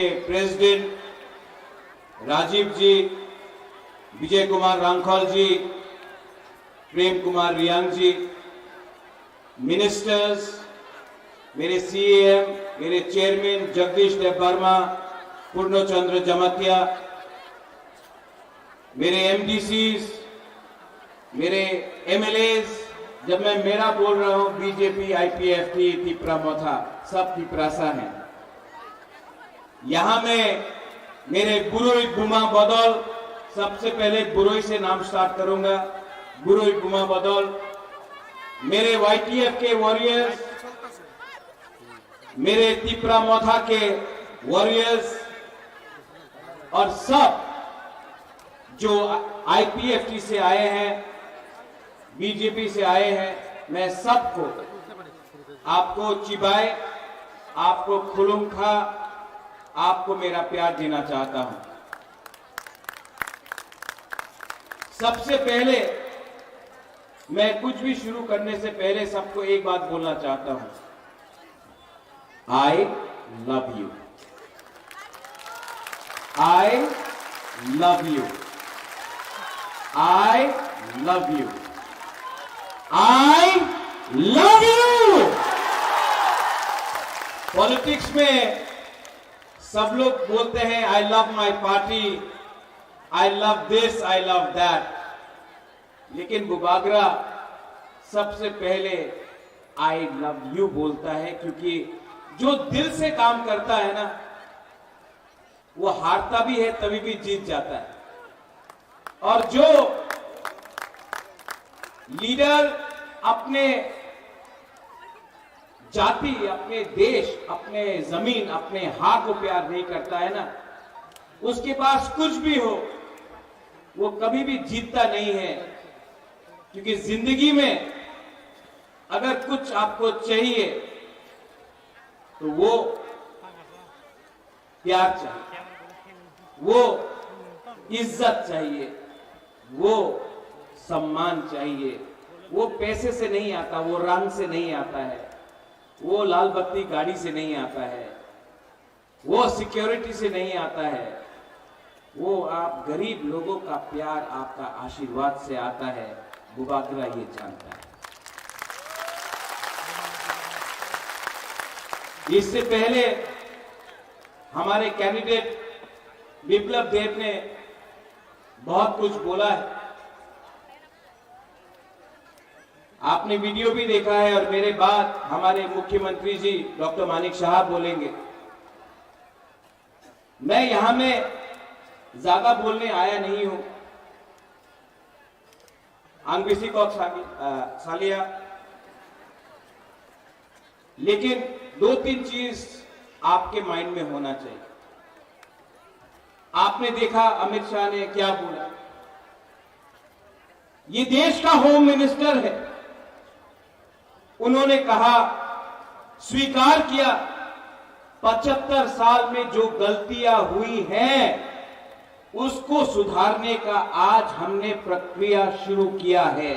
President Rajiv जी, विजय कुमार रांखल जी, प्रेम कुमार रियांग जी, ministers, मेरे CM, मेरे chairman Jagdish देव वर्मा, पूर्णचंद्र जमातिया, मेरे एमडीसीज, मेरे एमएलएज, जब मैं मेरा बोल रहा हूं बीजेपी, आईपीएफटी, तिपरा मोथा, सब तिपरासा हैं। यहां में मेरे बुरोई बुमा बदौल, सबसे पहले बुरोई से नाम स्टार्ट करूंगा। बुरोई बुमा बदौल, मेरे वाईटीएफ के वॉरियर्स, मेरे तिपरा मोथा के वॉरियर्स और सब जो आईपीएफटी से आए हैं, बीजेपी से आए हैं, मैं सबको, आपको चिबाए, आपको खुलुमखा, आपको मेरा प्यार देना चाहता हूं। सबसे पहले मैं कुछ भी शुरू करने से पहले सबको एक बात बोलना चाहता हूं, I love you, I love you, I love you, I love you. Politics में सब लोग बोलते हैं I love my party, I love this, I love that, लेकिन बुबागरा सबसे पहले आई लव यू बोलता है, क्योंकि जो दिल से काम करता है ना, वो हारता भी है तभी भी जीत जाता है। और जो लीडर अपने जाति, अपने देश, अपने जमीन, अपने हाथ को प्यार नहीं करता है ना, उसके पास कुछ भी हो वो कभी भी जीतता नहीं है। क्योंकि जिंदगी में अगर कुछ आपको चाहिए तो वो प्यार चाहिए, वो इज्जत चाहिए, वो सम्मान चाहिए। वो पैसे से नहीं आता, वो रंग से नहीं आता है, वो लाल बत्ती गाड़ी से नहीं आता है, वो सिक्योरिटी से नहीं आता है, वो आप गरीब लोगों का प्यार, आपका आशीर्वाद से आता है। बुबागरा ये जानता है। इससे पहले हमारे कैंडिडेट विप्लव देव ने बहुत कुछ बोला है, आपने वीडियो भी देखा है, और मेरे बाद हमारे मुख्यमंत्री जी डॉक्टर मानिक शाह बोलेंगे। मैं यहां में ज्यादा बोलने आया नहीं हूं। आंगबिसी कौक सालिया, लेकिन दो तीन चीज आपके माइंड में होना चाहिए। आपने देखा अमित शाह ने क्या बोला, ये देश का होम मिनिस्टर है। उन्होंने कहा, स्वीकार किया 75 साल में जो गलतियां हुई हैं उसको सुधारने का आज हमने प्रक्रिया शुरू किया है।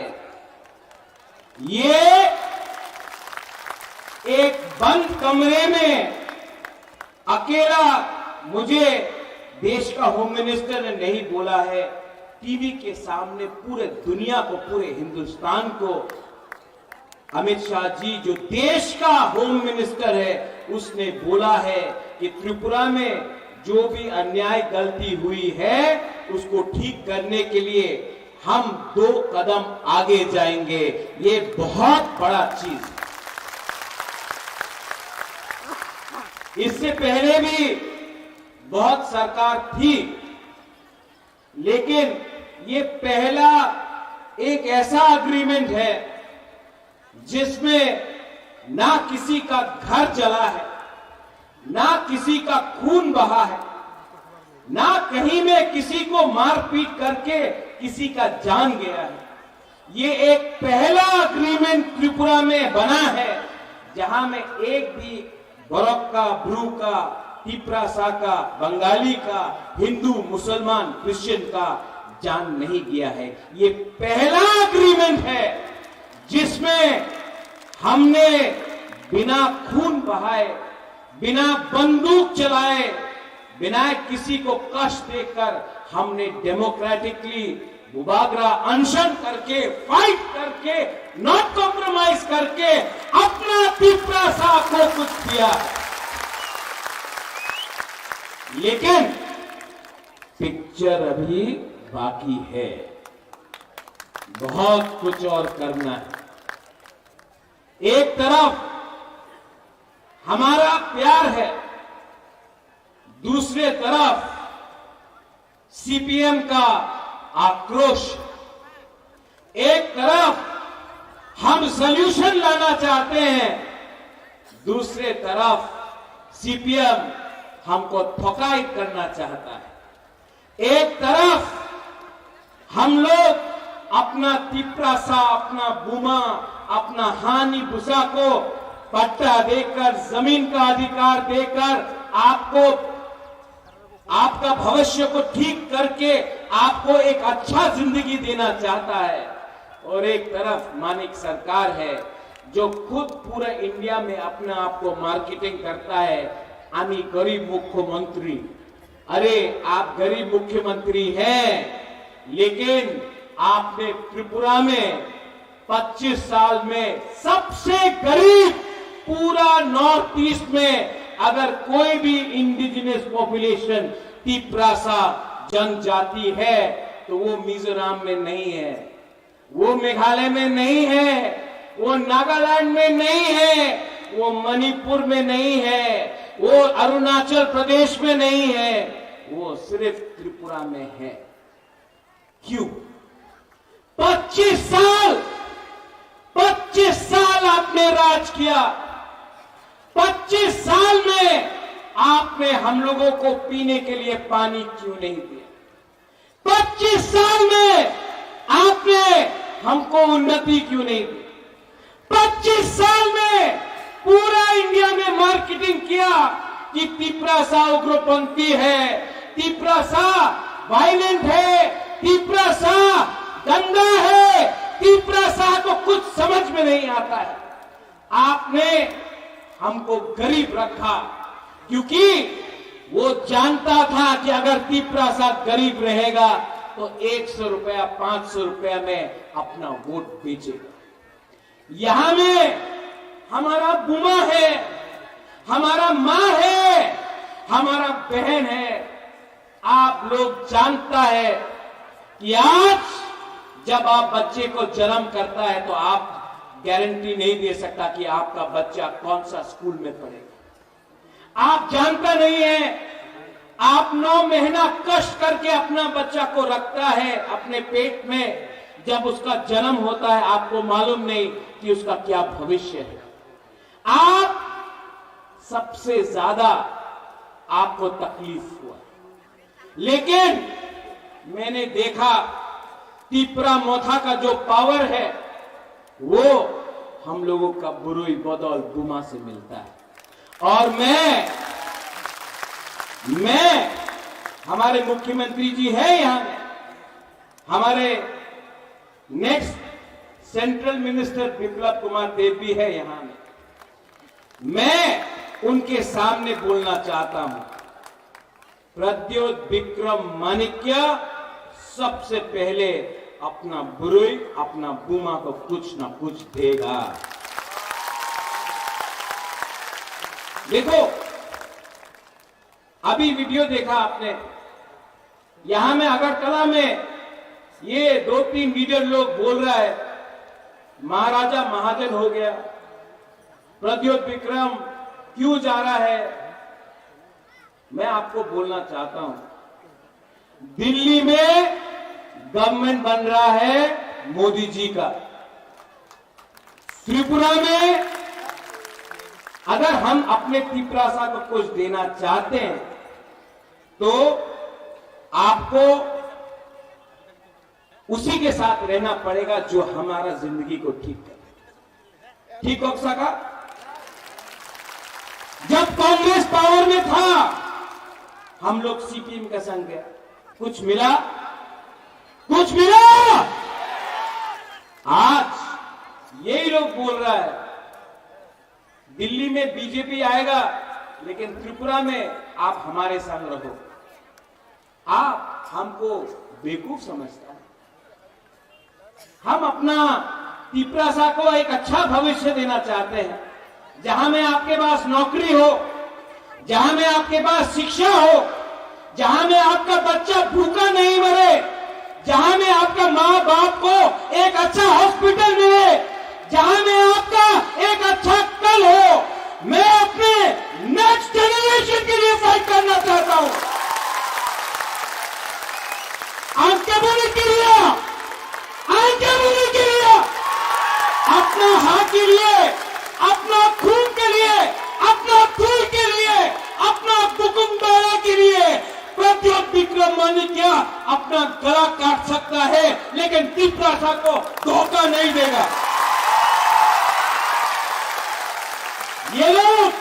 ये एक बंद कमरे में अकेला मुझे देश का होम मिनिस्टर ने नहीं बोला है, टीवी के सामने पूरे दुनिया को, पूरे हिंदुस्तान को अमित शाह जी जो देश का होम मिनिस्टर है उसने बोला है कि त्रिपुरा में जो भी अन्याय गलती हुई है उसको ठीक करने के लिए हम 2 कदम आगे जाएंगे। ये बहुत बड़ा चीज। इससे पहले भी बहुत सरकार थी, लेकिन ये पहला एक ऐसा अग्रीमेंट है जिसमें ना किसी का घर जला है, ना किसी का खून बहा है, ना कहीं में किसी को मारपीट करके किसी का जान गया है। ये एक पहला अग्रीमेंट त्रिपुरा में बना है जहां में एक भी बरोक का, ब्रू का, तिपरासा का, बंगाली का, हिंदू, मुसलमान, क्रिश्चियन का जान नहीं गया है। ये पहला अग्रीमेंट है जिसमें हमने बिना खून बहाए, बिना बंदूक चलाए बिना किसी को कष्ट देकर हमने डेमोक्रेटिकली मुबागरा अनशन करके, फाइट करके, नॉट कॉम्प्रोमाइज करके अपना तिपरासा को कुछ किया। लेकिन पिक्चर अभी बाकी है, बहुत कुछ और करना है। एक तरफ हमारा प्यार है, दूसरे तरफ सीपीएम का आक्रोश। एक तरफ हम सॉल्यूशन लाना चाहते हैं, दूसरे तरफ सीपीएम हमको थकाई करना चाहता है। एक तरफ हम लोग अपना तिपरासा, अपना बुमा, अपना हानि भूसा को पट्टा देकर, जमीन का अधिकार देकर आपको, आपका भविष्य को ठीक करके आपको एक अच्छा जिंदगी देना चाहता है। और एक तरफ मानिक सरकार है जो खुद पूरे इंडिया में अपने आप को मार्केटिंग करता है, आनी गरीब मुख्यमंत्री। अरे आप गरीब मुख्यमंत्री हैं, लेकिन आपने त्रिपुरा में 25 साल में सबसे गरीब पूरा नॉर्थ ईस्ट में अगर कोई भी इंडिजिनस पॉपुलेशन तिपरासा जनजाति है तो वो मिजोरम में नहीं है, वो मेघालय में नहीं है, वो नागालैंड में नहीं है, वो मणिपुर में नहीं है, वो अरुणाचल प्रदेश में नहीं है, वो सिर्फ त्रिपुरा में है। क्यों? 25 साल आपने राज किया। 25 साल में आपने हम लोगों को पीने के लिए पानी क्यों नहीं दिया? 25 साल में आपने हमको उन्नति क्यों नहीं दी? 25 साल में पूरा इंडिया में मार्केटिंग किया कि तिपरासा उग्रपंथी है, तिपरासा वायलेंट है, तिपरासा गंदा है, तिपरासा को कुछ समझ में नहीं आता है। आपने हमको गरीब रखा क्योंकि वो जानता था कि अगर तिपरासा गरीब रहेगा तो 100 रुपया 500 रुपया में अपना वोट बेचेगा। यहां में हमारा बुमा है, हमारा मां है, हमारा बहन है। आप लोग जानता है कि आज जब आप बच्चे को जन्म करता है तो आप गारंटी नहीं दे सकता कि आपका बच्चा कौन सा स्कूल में पढ़ेगा। आप जानता नहीं है, आप 9 महीना कष्ट करके अपना बच्चा को रखता है अपने पेट में। जब उसका जन्म होता है आपको मालूम नहीं कि उसका क्या भविष्य है। आप सबसे ज्यादा आपको तकलीफ हुआ, लेकिन मैंने देखा तिपरा मोथा का जो पावर है वो हम लोगों का बुरुई बदौल बुमा से मिलता है। और मैं हमारे मुख्यमंत्री जी है यहां में, हमारे next central minister Biplab Kumar Deb भी है यहां में। मैं उनके सामने बोलना चाहता हूं, प्रद्योत विक्रम माणिक्य सबसे पहले अपना बुरुई, अपना बुमा को कुछ ना कुछ देगा। देखो, अभी वीडियो देखा आपने, यहां में अगरतला में ये 2-3 लीडर लोग बोल रहा है महाराजा महाजन हो गया, प्रद्योत विक्रम क्यों जा रहा है। मैं आपको बोलना चाहता हूं, दिल्ली में गवर्नमेंट बन रहा है मोदी जी का। त्रिपुरा में अगर हम अपने तिपरासा को कुछ देना चाहते हैं तो आपको उसी के साथ रहना पड़ेगा जो हमारा जिंदगी को ठीक करे। ठीक हो सका? जब कांग्रेस पावर में था हम लोग सीपीएम का संग गया, कुछ मिला? कुछ मिला? आज यही लोग बोल रहा है दिल्ली में बीजेपी आएगा, लेकिन त्रिपुरा में आप हमारे संग रहो। आप हमको बेवकूफ समझता है। हम अपना तिपरासा को एक अच्छा भविष्य देना चाहते हैं, जहां में आपके पास नौकरी हो, जहां में आपके पास शिक्षा हो, जहां में आपका बच्चा भूखा नहीं मरे, जहां में आपका माँ बाप को एक अच्छा हॉस्पिटल मिले, जहां में आपका एक अच्छा कल हो। मैं अपने नेक्स्ट जनरेशन के लिए फाइट करना चाहता हूं। आगे बढ़ने के लिए, आगे बढ़ने के लिए, अपना हाथ के लिए, अपना खून के लिए, अपना खून के लिए, अपना कुकुम्बारा के लिए प्रद्योत विक्रम माणिक्य अपना गला काट सकता है, लेकिन तिपरासा को धोखा नहीं देगा। ये लोग,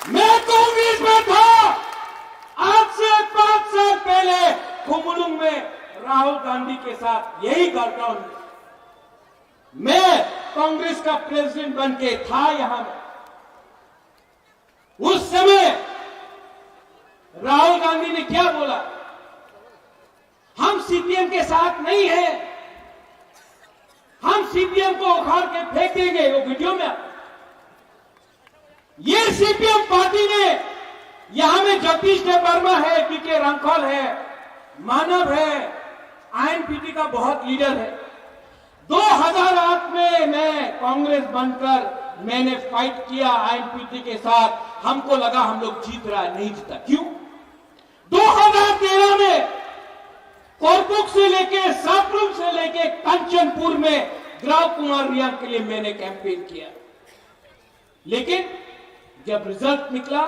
मैं कांग्रेस में था, आज से 5 साल पहले खुमलुंग में राहुल गांधी के साथ यही घटना हुई। मैं कांग्रेस का प्रेसिडेंट बन के था यहां में। उस समय राहुल गांधी ने क्या बोला? हम सीपीएम के साथ नहीं हैं, हम सीपीएम को उखाड़ के फेंक देंगे। वो वीडियो में ये सीपीएम पार्टी ने, यहां में जगदीश वर्मा है, पीके रंखौल है, मानव है, आईएनपीटी का बहुत लीडर है। 2008 में मैं कांग्रेस बनकर मैंने फाइट किया आईएनपीटी के साथ। हमको लगा हम लोग जीत रहा है, नहीं जीता। क्यों? 2013 में कोरपुक से लेके, सापरूम से लेके कंचनपुर में ग्राव कुमार रियांग के लिए मैंने कैंपेन किया, लेकिन जब रिजल्ट निकला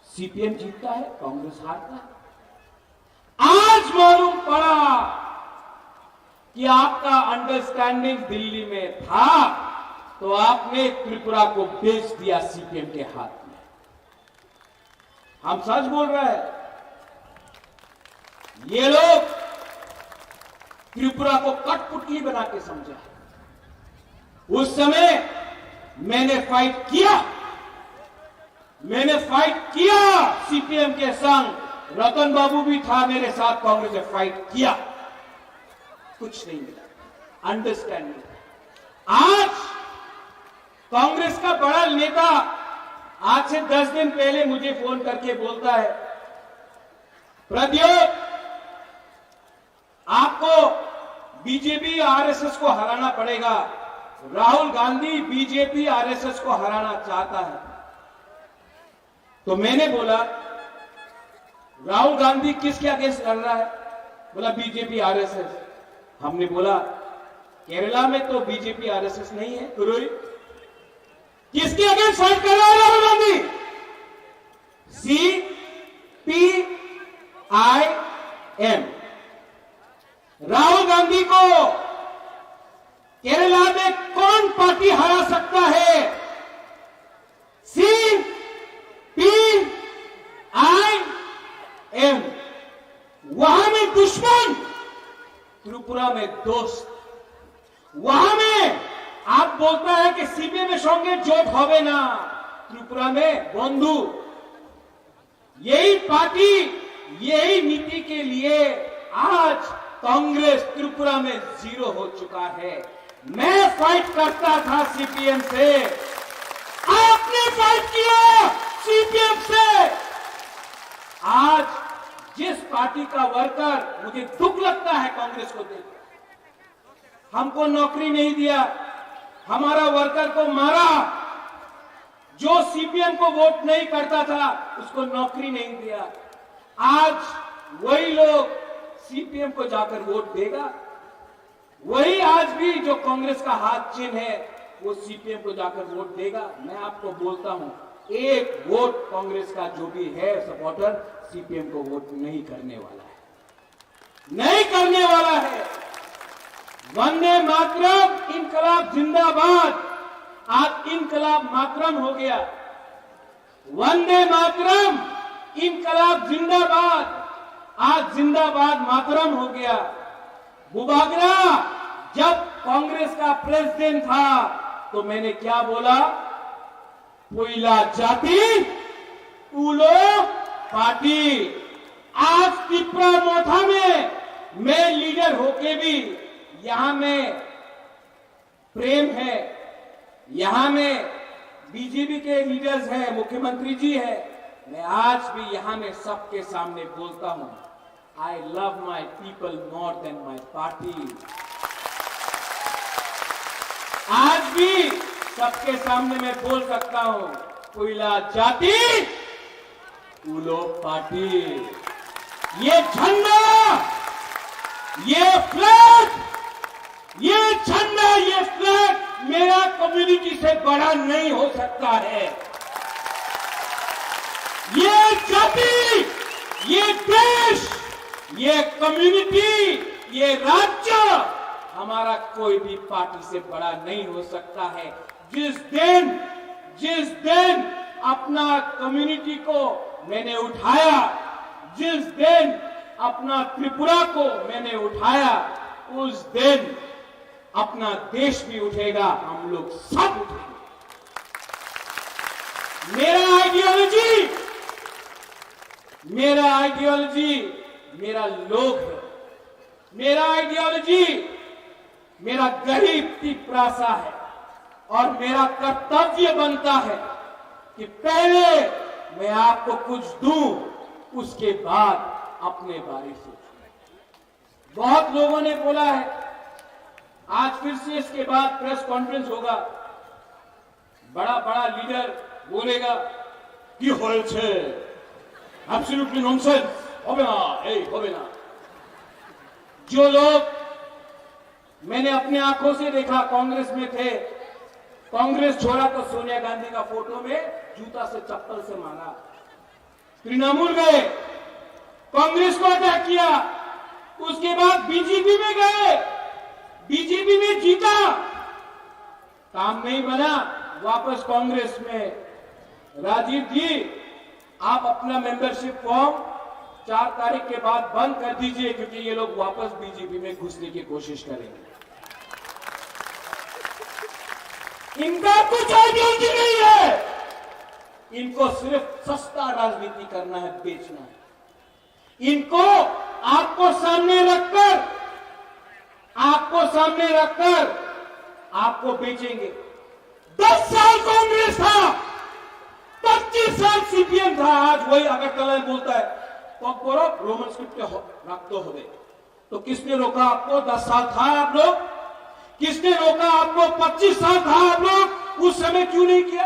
सीपीएम जीतता है, कांग्रेस हारता है। आज मालूम पड़ा कि आपका अंडरस्टैंडिंग दिल्ली में था, तो आपने त्रिपुरा को बेच दिया सीपीएम के हाथ में। हम सच बोल रहे हैं। ये लोग त्रिपुरा को कठपुतली बना के समझा। उस समय मैंने फाइट किया, मैंने फाइट किया सीपीएम के संग। रतन बाबू भी था मेरे साथ, कांग्रेस ने फाइट किया, कुछ नहीं मिला अंडरस्टैंडिंग। आज कांग्रेस का बड़ा नेता आज से 10 दिन पहले मुझे फोन करके बोलता है, प्रद्योत आपको बीजेपी आरएसएस को हराना पड़ेगा। राहुल गांधी बीजेपी आरएसएस को हराना चाहता है। तो मैंने बोला, राहुल गांधी किसके अगेंस्ट लड़ रहा है? बोला बीजेपी आरएसएस। हमने बोला केरला में तो बीजेपी आरएसएस नहीं है, तो किसके अगेंस्ट फाइट कर रहा है राहुल गांधी? CPIM। राहुल गांधी को केरला में कौन पार्टी हरा सकता है? CPIM। वहां में दुश्मन, त्रिपुरा में दोस्त। वहां में आप बोलता है कि सीपीएम में संगे जोट होवे ना, त्रिपुरा में बंधु। यही पार्टी, यही नीति के लिए आज कांग्रेस त्रिपुरा में 0 हो चुका है। मैं फाइट करता था सीपीएम से, आपने फाइट किया सीपीएम से। आज जिस पार्टी का वर्कर, मुझे दुख लगता है कांग्रेस को देख, हमको नौकरी नहीं दिया, हमारा वर्कर को मारा, जो सीपीएम को वोट नहीं करता था उसको नौकरी नहीं दिया। आज वही लोग सीपीएम को जाकर वोट देगा, वही आज भी जो कांग्रेस का हाथ चिन्ह है वो सीपीएम को जाकर वोट देगा। मैं आपको बोलता हूं, एक वोट कांग्रेस का जो भी है सपोर्टर सीपीएम को वोट नहीं करने वाला है, नहीं करने वाला है। वंदे मातरम, इनकलाब जिंदाबाद। आज इनकलाब मातरम हो गया। वंदे मातरम, इनकलाब जिंदाबाद, आज जिंदाबाद मातरम हो गया। बुबागरा जब कांग्रेस का प्रेसिडेंट था तो मैंने क्या बोला? पोइला जाति उलो पार्टी। आज त्रिपुरा मोथा में मैं लीडर होके भी यहां में प्रेम है, यहां में बीजेपी के लीडर्स हैं, मुख्यमंत्री जी है। मैं आज भी यहां में सबके सामने बोलता हूं, I love my people more than my party. आज भी सबके सामने मैं बोल सकता हूं, कोयला जाति उलो पार्टी। ये झंडा, ये फ्लैग, ये झंडा, ये फ्लैग मेरा कम्युनिटी से बड़ा नहीं हो सकता है। ये जाति, ये देश, ये कम्युनिटी, ये राज्य हमारा कोई भी पार्टी से बड़ा नहीं हो सकता है। जिस दिन अपना कम्युनिटी को मैंने उठाया, जिस दिन अपना त्रिपुरा को मैंने उठाया, उस दिन अपना देश भी उठेगा, हम लोग सब उठेंगे। मेरा आइडियोलॉजी मेरा लोग है। मेरा आइडियोलॉजी मेरा गरीब त्रिपुरासा है और मेरा कर्तव्य बनता है कि पहले मैं आपको कुछ दूं, उसके बाद अपने बारे सोचूं। बहुत लोगों ने बोला है, आज फिर से इसके बाद प्रेस कॉन्फ्रेंस होगा, बड़ा बड़ा लीडर बोलेगा कि হয়েছে एब्सोल्युटली नॉनसेंस, হবে না, এই হবে না। जो लोग मैंने अपने आंखों से देखा कांग्रेस में थे, कांग्रेस छोड़ा तो सोनिया गांधी का फोटो में जूता से चप्पल से मारा, तृणमूल गए, कांग्रेस को अटैक किया, उसके बाद बीजेपी में गए, बीजेपी में जीता, काम नहीं बना, वापस कांग्रेस में। राजीव जी, आप अपना मेंबरशिप फॉर्म 4 तारीख के बाद बंद कर दीजिए, क्योंकि ये लोग वापस बीजेपी में घुसने की कोशिश करेंगे। इनका कुछ आइडियोलॉजी नहीं है, इनको सिर्फ सस्ता राजनीति करना है, बेचना है। इनको आपको सामने रखकर आपको बेचेंगे। 10 साल कांग्रेस था, 25 साल सीपीएम था, आज वही अगरतला में बोलता है रोमन स्क्रिप्ट रखते हुए। तो किसने रोका आपको? 10 साल था आप लोग? किसने रोका आपको? 25 साल था आप लोग? उस समय क्यों नहीं किया?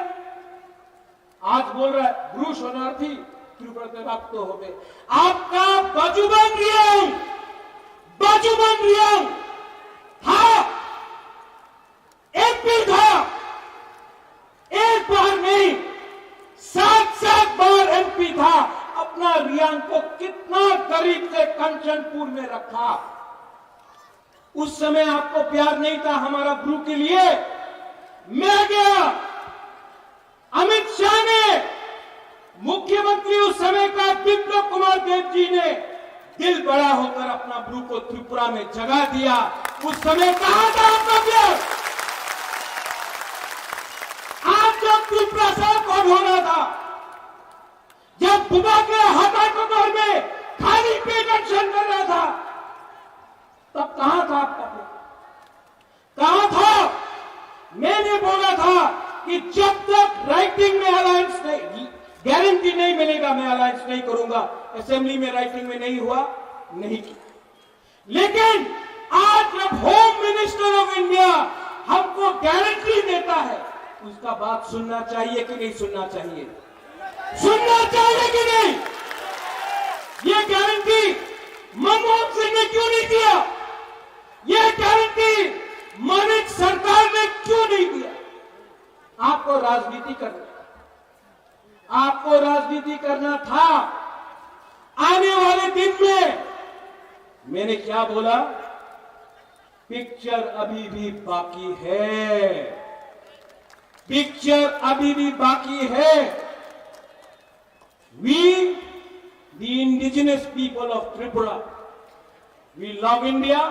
आज बोल रहा है ब्रू शरणार्थी त्रिपुरा रखते हुए। आपका बाजूबंद रियांग था, एमपी था, एक बार नहीं 7 बार एमपी था। अपना रियांग को कितना गरीब से कंचनपुर में रखा। उस समय आपको प्यार नहीं था हमारा ब्रू के लिए। मैं गया, अमित शाह ने, मुख्यमंत्री उस समय का बिप्लब कुमार देव जी ने दिल बड़ा होकर अपना ब्रू को त्रिपुरा में जगा दिया। उस समय कहां था आपका प्यार? आज जब त्रिपुरा साहब कौन हो रहा था, जब बुबा के हाथाकोट में खाली पेट एक्शन कर रहा था, तब कहां था आपका प्यार? कहां था? मैंने बोला था कि जब तक राइटिंग में अलायंस नहीं, गारंटी नहीं मिलेगा, मैं अलायंस नहीं करूंगा। असेंबली में राइटिंग में नहीं हुआ, नहीं किया। लेकिन आज जब होम मिनिस्टर ऑफ इंडिया हमको गारंटी देता है, उसका बात सुनना चाहिए कि नहीं सुनना चाहिए? सुनना चाहिए कि नहीं? ये गारंटी मनमोहन सिंह ने क्यों नहीं दिया? ये गारंटी मानिक सरकार ने क्यों नहीं दिया? आपको राजनीति करना था। आने वाले दिन में मैंने क्या बोला? पिक्चर अभी भी बाकी है, पिक्चर अभी भी बाकी है। We, the indigenous people of Tripura, we love India,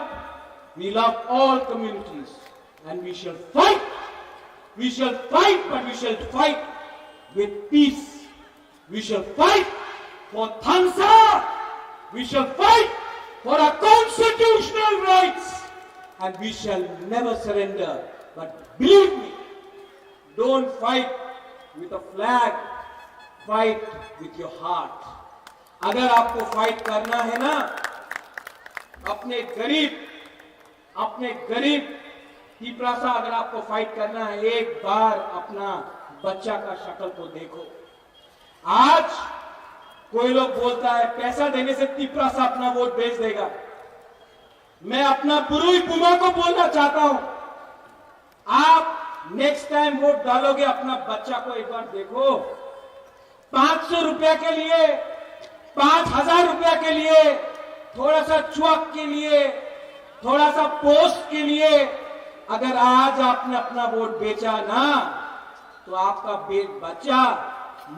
we love all communities, and we shall fight. We shall fight, but we shall fight with peace. We shall fight for Thamsa. We shall fight for our constitutional rights. And we shall never surrender. But believe me, don't fight with a flag. Fight with your heart. अगर आपको fight करना है ना, अपने गरीब तिपरासा अगर आपको fight करना है, एक बार अपना बच्चा का शक्ल को देखो। आज कोई लोग बोलता है पैसा देने से तिपरासा अपना वोट बेच देगा। मैं अपना बुरुई बुमा को बोलना चाहता हूं, आप नेक्स्ट टाइम वोट डालोगे, अपना बच्चा को एक बार देखो। 500 रुपया के लिए, 5000 रुपया के लिए, थोड़ा सा चुक के लिए, थोड़ा सा पोस्ट के लिए अगर आज आपने अपना वोट बेचा ना, तो आपका बच्चा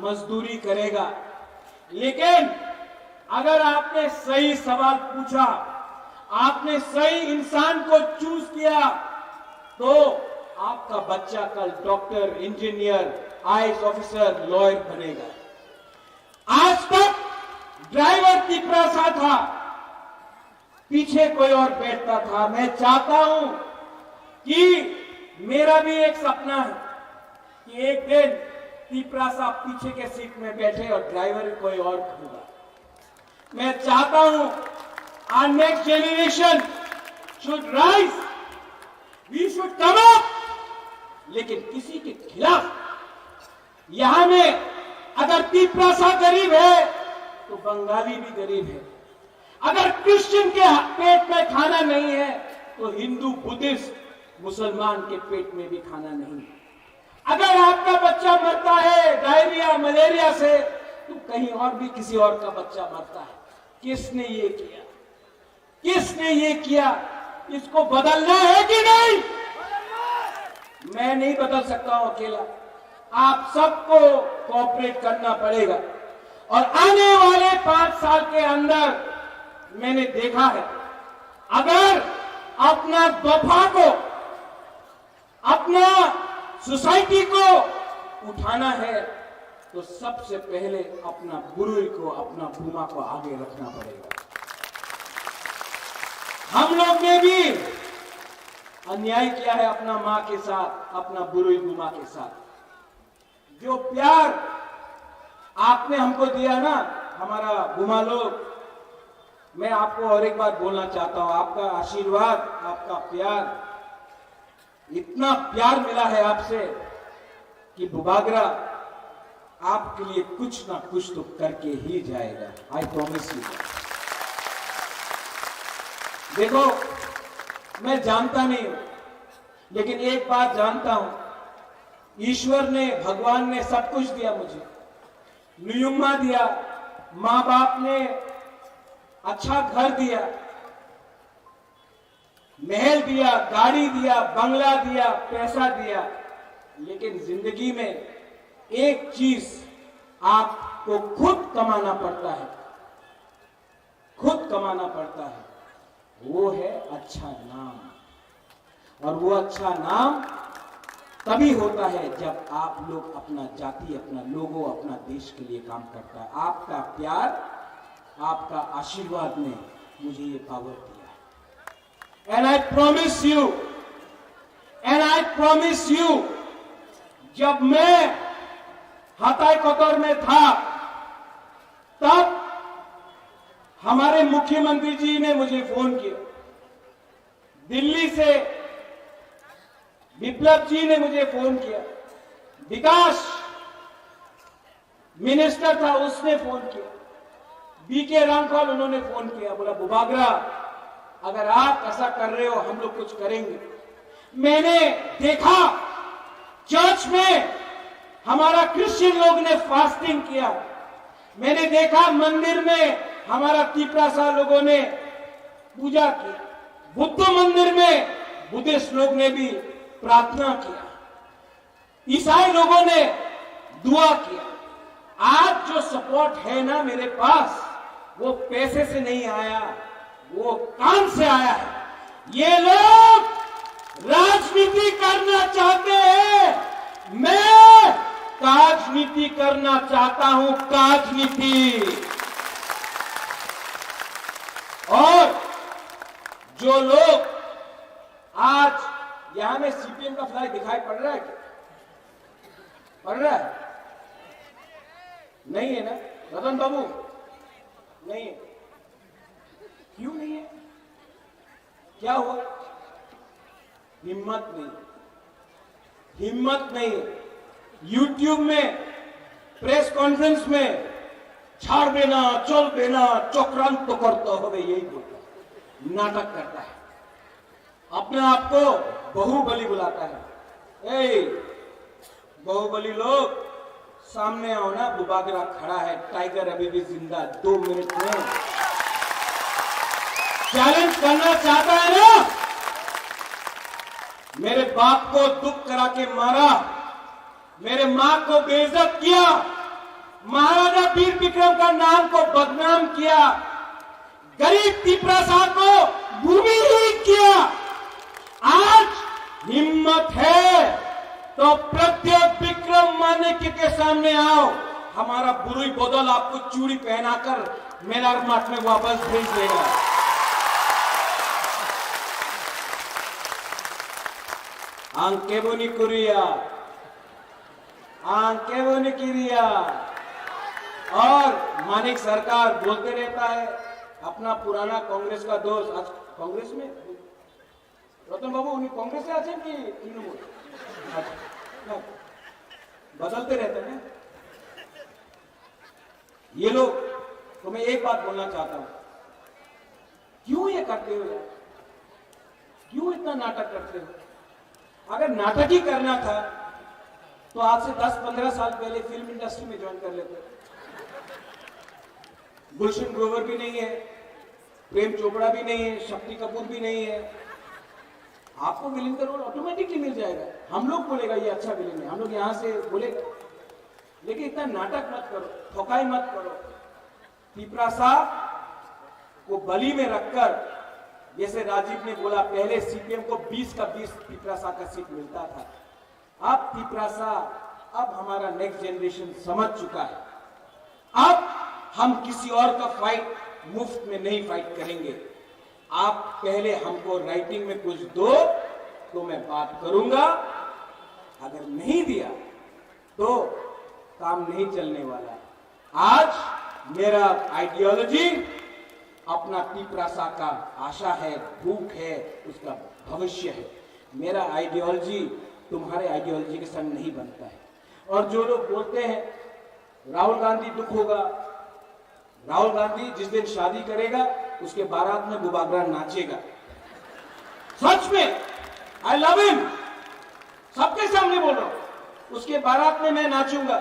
मजदूरी करेगा। लेकिन अगर आपने सही सवाल पूछा, आपने सही इंसान को चूज किया, तो आपका बच्चा कल doctor, engineer, IAS officer, lawyer बनेगा। आज तक ड्राइवर तिपरासा था, पीछे कोई और बैठता था। मैं चाहता हूं कि मेरा भी एक सपना है कि एक दिन तिपरासा पीछे के सीट में बैठे और ड्राइवर कोई और होगा। मैं चाहता हूं our next generation should rise, we should come up, लेकिन किसी के खिलाफ। यहां में अगर तिपरासा गरीब है तो बंगाली भी गरीब है। अगर क्रिश्चियन के पेट में खाना नहीं है तो हिंदू, बुद्धिस्ट, मुसलमान के पेट में भी खाना नहीं है। अगर आपका बच्चा मरता है डायरिया, मलेरिया से, तो कहीं और भी किसी और का बच्चा मरता है। किसने ये किया? किसने ये किया? इसको बदलना है कि नहीं? मैं नहीं बदल सकता हूं अकेला, आप सबको कोऑपरेट करना पड़ेगा। और आने वाले 5 साल के अंदर मैंने देखा है, अगर अपना दफा को, अपना सोसाइटी को उठाना है, तो सबसे पहले अपना बुरुई को, अपना भूमा को आगे रखना पड़ेगा। हम लोग ने भी अन्याय किया है अपना मां के साथ, अपना बुरुई भूमा के साथ। जो प्यार आपने हमको दिया ना, हमारा भूमा लोग, मैं आपको और एक बात बोलना चाहता हूं, आपका आशीर्वाद, आपका प्यार, इतना प्यार मिला है आपसे कि बुबागरा आपके लिए कुछ ना कुछ तो करके ही जाएगा। I promise you. देखो, मैं जानता नहीं हूं, लेकिन एक बात जानता हूं, ईश्वर ने, भगवान ने सब कुछ दिया मुझे। नियुम्मा दिया, मां बाप ने अच्छा घर दिया, महल दिया, गाड़ी दिया, बंगला दिया, पैसा दिया, लेकिन जिंदगी में एक चीज आपको खुद कमाना पड़ता है, खुद कमाना पड़ता है, वो है अच्छा नाम। और वो अच्छा नाम तभी होता है जब आप लोग अपना जाति, अपना लोगों, अपना देश के लिए काम करता है। आपका प्यार, आपका आशीर्वाद ने मुझे ये पावर दिया है। And I promise you, जब मैं हताई कतर में था, तब हमारे मुख्यमंत्री जी ने मुझे फोन किया। दिल्ली से विप्लव जी ने मुझे फोन किया। विकास मिनिस्टर था, उसने फोन किया। बीके रामपाल, उन्होंने फोन किया, बोला बुबागरा अगर आप ऐसा कर रहे हो, हम लोग कुछ करेंगे। मैंने देखा चर्च में हमारा क्रिश्चियन लोग ने फास्टिंग किया। मैंने देखा मंदिर में हमारा तिपरासा लोगों ने पूजा की। बुद्ध मंदिर में बुद्धिस्ट लोग ने भी प्रार्थना किया। ईसाई लोगों ने दुआ किया। आज जो सपोर्ट है ना मेरे पास, वो पैसे से नहीं आया, वो काम से आया है। ये लोग राजनीति करना चाहते हैं, मैं राजनीति करना चाहता हूं, राजनीति। और जो लोग आज यहां में सीपीएम का फ्लैग दिखाई पड़ रहा है क्या? पड़ रहा है? नहीं है ना रतन बाबू? नहीं है। क्यों नहीं है? क्या हुआ? हिम्मत नहीं, हिम्मत नहीं। यूट्यूब में प्रेस कॉन्फ्रेंस में छाड़ देना, चल देना, चक्रांत तो करता हो, यही बोलता है, नाटक करता है, अपने आप को बाहुबली बुलाता है। ए बाहुबली लोग सामने आओ ना, बुबागरा खड़ा है, टाइगर अभी भी जिंदा, 2 मिनट में चैलेंज करना चाहता है ना। मेरे बाप को दुख करा के मारा, मेरे मां को बेइज्जत किया, महाराजा वीर विक्रम का नाम को बदनाम किया, गरीब तिपरासा को भूमिहीन किया। आज हिम्मत है तो प्रत्येक विक्रम मानिक के सामने आओ, हमारा बुरुई बदल आपको चूड़ी पहनाकर मेरा मठ में वापस भेज देगा। आंके बोनी कुरिया, आंके बोनी किरिया। और मानिक सरकार बोलते रहता है अपना पुराना कांग्रेस का दोस्त, आज कांग्रेस में रतन बाबू उन्हीं कांग्रेस से आते कि तृणमूल बदलते रहते हैं ये लोग। तो मैं एक बात बोलना चाहता हूं, क्यों ये करते हो यार? क्यों इतना नाटक करते हो? अगर नाटक ही करना था तो आज से 10-15 साल पहले फिल्म इंडस्ट्री में ज्वाइन कर लेते। गुलशन ग्रोवर भी नहीं है, प्रेम चोपड़ा भी नहीं है, शक्ति कपूर भी नहीं है, आपको विलेन का रोल ऑटोमेटिकली मिल जाएगा। हम लोग बोलेगा ये अच्छा विलेन है, हम लोग यहां से बोलेगा। लेकिन इतना नाटक मत करो, ठोकाई मत करो। तिपरासा को बली में रखकर, जैसे राजीव ने बोला पहले सीपीएम को 20 का 20 तिपरासा का सीट मिलता था, अब तिपरासा, अब हमारा नेक्स्ट जनरेशन समझ चुका है। अब हम किसी और का फाइट मुफ्त में नहीं फाइट करेंगे। आप पहले हमको राइटिंग में कुछ दो तो मैं बात करूंगा, अगर नहीं दिया तो काम नहीं चलने वाला। आज मेरा आइडियोलॉजी अपना तिपरासा का आशा है, भूख है, उसका भविष्य है। मेरा आइडियोलॉजी तुम्हारे आइडियोलॉजी के संग नहीं बनता है। और जो लोग बोलते हैं राहुल गांधी दुख होगा, राहुल गांधी जिस दिन शादी करेगा उसके बारात में बुबागरा नाचेगा। सच में आई लव हिम, सबके सामने बोल रहा हूं, उसके बारात में मैं नाचूंगा।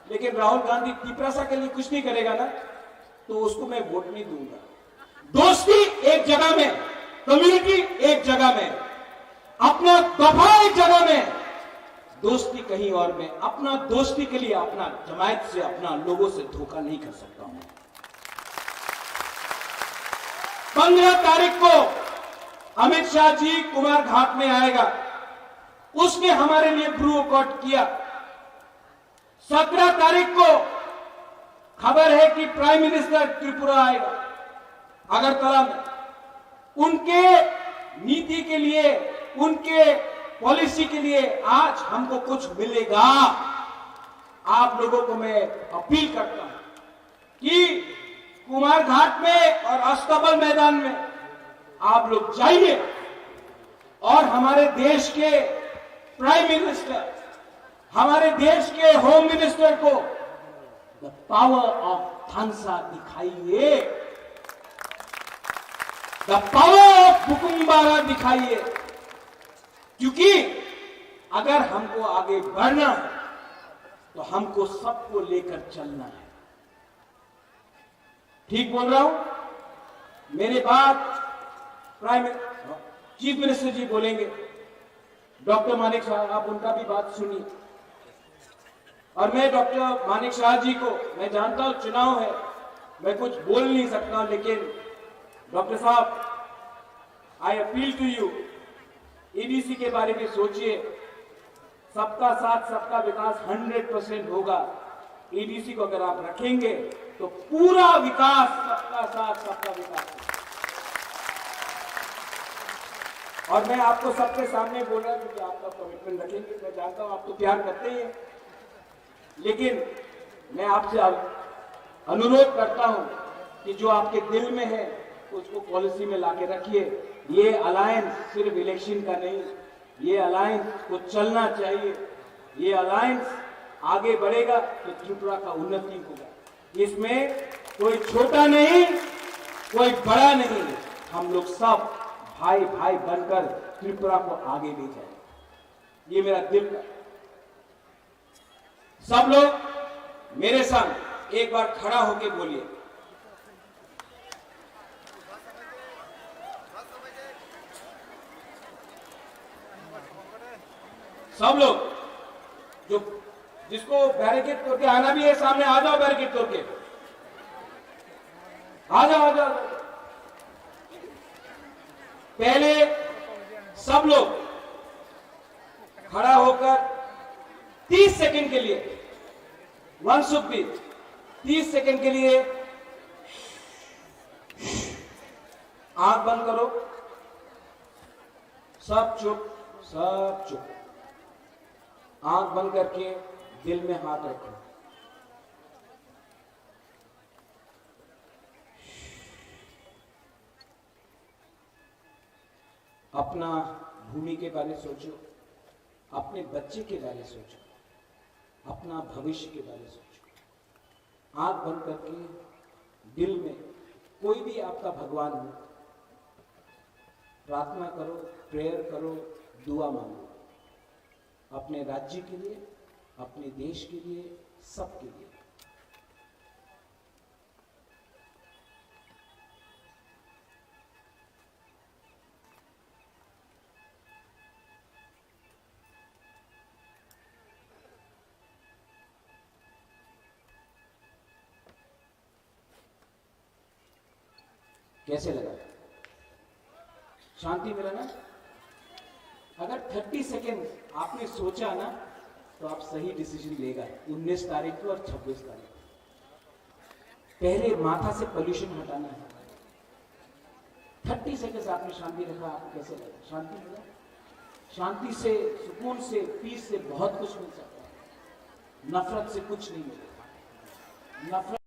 लेकिन राहुल गांधी तिपरासा के लिए कुछ नहीं करेगा ना, तो उसको मैं वोट नहीं दूंगा। दोस्ती एक जगह में, कम्युनिटी एक जगह में, अपना दफा एक जगह में, दोस्ती कहीं और में। अपना दोस्ती के लिए अपना जमायत से, अपना लोगों से धोखा नहीं कर सकता हूं। 15 तारीख को अमित शाह जी कुमार घाट में आएगा, उसने हमारे लिए ब्रू अकॉर्ड किया। 17 तारीख को खबर है कि प्राइम मिनिस्टर त्रिपुरा आएगा अगरतला में। उनके नीति के लिए, उनके पॉलिसी के लिए आज हमको कुछ मिलेगा। आप लोगों को मैं अपील करता हूं कि कुमार घाट में और अस्तबल मैदान में आप लोग जाइए और हमारे देश के प्राइम मिनिस्टर, हमारे देश के होम मिनिस्टर को द पावर ऑफ थानसा दिखाइए, द पावर ऑफ बुकुम्बारा दिखाइए। क्योंकि अगर हमको आगे बढ़ना है तो हमको सबको लेकर चलना है। ठीक बोल रहा हूं? मेरे बाद चीफ मिनिस्टर जी बोलेंगे, डॉक्टर मानिक शाह, आप उनका भी बात सुनिए। और मैं डॉक्टर मानिक शाह जी को, मैं जानता हूं चुनाव है, मैं कुछ बोल नहीं सकता, लेकिन डॉक्टर साहब, I appeal to you, EDC के बारे में सोचिए। सबका साथ सबका विकास 100% होगा। एडीसी को अगर आप रखेंगे तो पूरा विकास, सबका साथ सबका विकास। और मैं आपको सबके सामने बोल रहा हूं कि आपका कमिटमेंट रखेंगे। मैं जानता हूं आप तो प्यार करते ही हैं, लेकिन मैं आपसे अनुरोध करता हूं कि जो आपके दिल में है उसको पॉलिसी में लाके रखिए। ये अलायंस सिर्फ इलेक्शन का नहीं, ये अलायंस को चलना चाहिए। ये अलायंस आगे बढ़ेगा तो त्रिपुरा का उन्नति होगा। इसमें कोई छोटा नहीं, कोई बड़ा नहीं, हम लोग सब भाई भाई बनकर त्रिपुरा को आगे ले जाएंगे। ये मेरा दिल का। सब लोग मेरे संग एक बार खड़ा होके बोलिए, सब लोग जो जिसको बैरिकेड तोड़ के आना भी है सामने आ जाओ, बैरिकेड तोड़ के आ जाओ, आ जाओ। पहले सब लोग खड़ा होकर 30 सेकंड के लिए, वन शुड बी 30 सेकंड के लिए आंख बंद करो, सब चुप, सब चुप। आंख बंद करके दिल में हाथ रखो। अपना भूमि के बारे सोचो, अपने बच्चे के बारे सोचो, अपना भविष्य के बारे सोचो। आंख बंद करके दिल में कोई भी आपका भगवान हो, प्रार्थना करो, प्रेयर करो, दुआ मांगो। अपने राज्य के लिए, अपने देश के लिए, सबके लिए। कैसे लगा? शांति मिला ना? अगर 30 सेकेंड आपने सोचा ना तो आप सही डिसीजन लेगा। 19 तारीख को और 26 तारीख को पहले माथा से पोल्यूशन हटाना है। 30 सेकेंड आपने शांति रखा, आपको कैसे लगा? शांति मिला? शांति से, सुकून से, पीस से बहुत कुछ मिल सकता है। नफरत से कुछ नहीं मिलेगा। नफरत